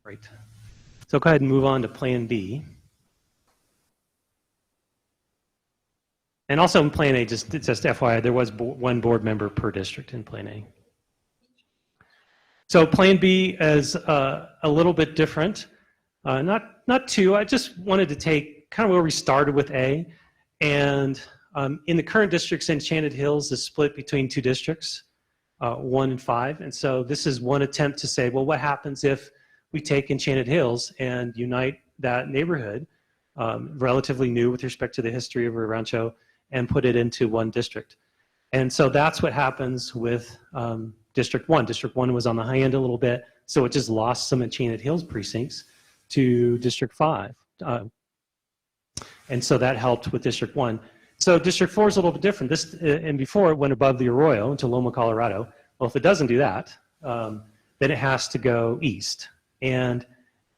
Great. So go ahead and move on to Plan B. And also in Plan A, just FYI, there was one board member per district in Plan A. So Plan B is a little bit different. Not too. I just wanted to take kind of where we started with A. And in the current districts, Enchanted Hills is split between two districts, 1 and 5. And so this is one attempt to say, well, what happens if we take Enchanted Hills and unite that neighborhood, relatively new with respect to the history of Rancho, and put it into one district. And so that's what happens with District 1. District 1 was on the high end a little bit, so it just lost some Enchanted Hills precincts to District 5. And so that helped with District 1. So District 4 is a little bit different. And before it went above the Arroyo into Loma, Colorado. Well, if it doesn't do that, then it has to go east and,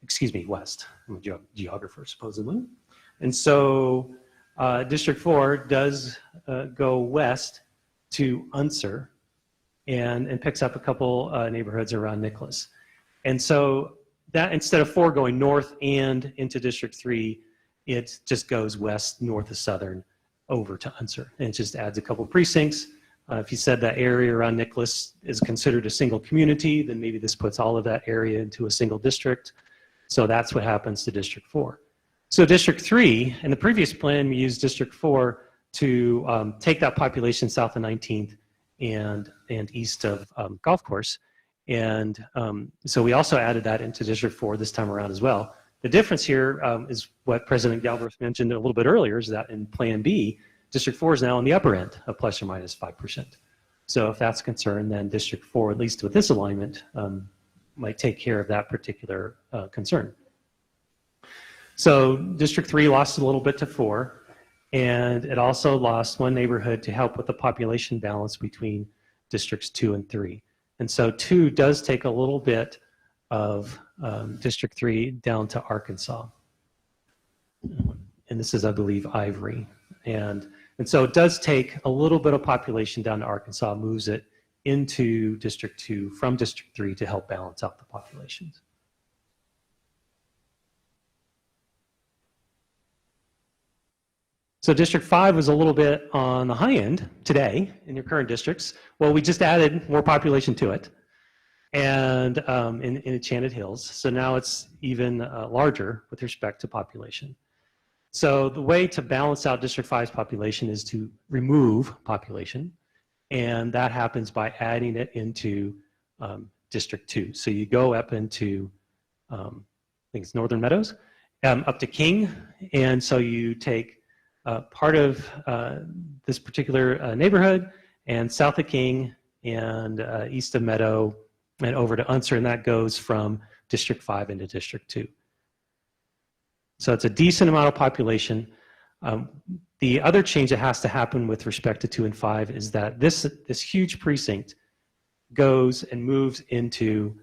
excuse me, west. I'm a geographer, supposedly. And so District 4 does go west to Unser and picks up a couple neighborhoods around Nicholas. And so that instead of 4 going north and into District 3, it just goes west, north of Southern, over to Unser. And it just adds a couple precincts. If you said that area around Nicholas is considered a single community, then maybe this puts all of that area into a single district. So that's what happens to District 4. So District 3, in the previous plan, we used District 4 to take that population south of 19th and east of Golf Course. And so we also added that into District 4 this time around as well. The difference here is what President Galbraith mentioned a little bit earlier, is that in Plan B, District 4 is now on the upper end of plus or minus 5%. So if that's a concern, then District 4, at least with this alignment, might take care of that particular concern. So District 3 lost a little bit to 4, and it also lost one neighborhood to help with the population balance between Districts 2 and 3. And so 2 does take a little bit of District 3 down to Arkansas. And this is, I believe, Ivory. And so it does take a little bit of population down to Arkansas, moves it into District 2 from District 3 to help balance out the populations. So District 5 was a little bit on the high end today in your current districts. Well, we just added more population to it, and in Enchanted Hills. So now it's even larger with respect to population. So the way to balance out District 5's population is to remove population, and that happens by adding it into District 2. So you go up into, I think it's Northern Meadows, up to King, and so you take part of this particular neighborhood and south of King and east of Meadow and over to Unser, and that goes from District 5 into District 2. So it's a decent amount of population. The other change that has to happen with respect to 2 and 5 is that this huge precinct goes and moves into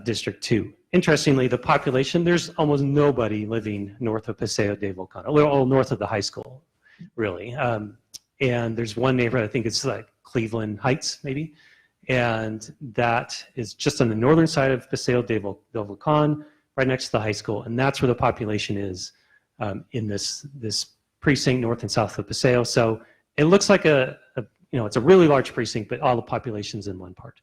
District 2. Interestingly, the population, there's almost nobody living north of Paseo de Volcano, a little north of the high school, really. And there's one neighborhood, I think it's like Cleveland Heights, maybe. And that is just on the northern side of Paseo de Volcán, right next to the high school. And that's where the population is in this precinct north and south of Paseo. So it looks like it's a really large precinct, but all the population's in one part.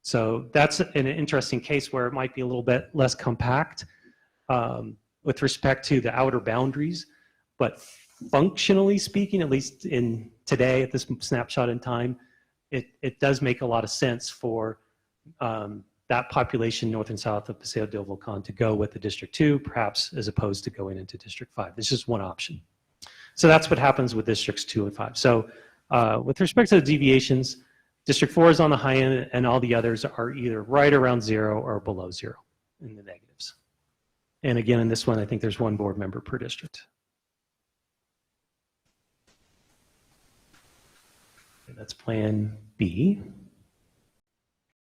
So that's an interesting case where it might be a little bit less compact with respect to the outer boundaries, but functionally speaking, at least in today at this snapshot in time, it does make a lot of sense for that population north and south of Paseo del Volcán to go with the District 2, perhaps, as opposed to going into District 5. This is one option. So that's what happens with Districts 2 and 5. So with respect to the deviations, District 4 is on the high end, and all the others are either right around 0 or below 0 in the negatives. And again, in this one, I think there's one board member per district. Okay, that's Plan B.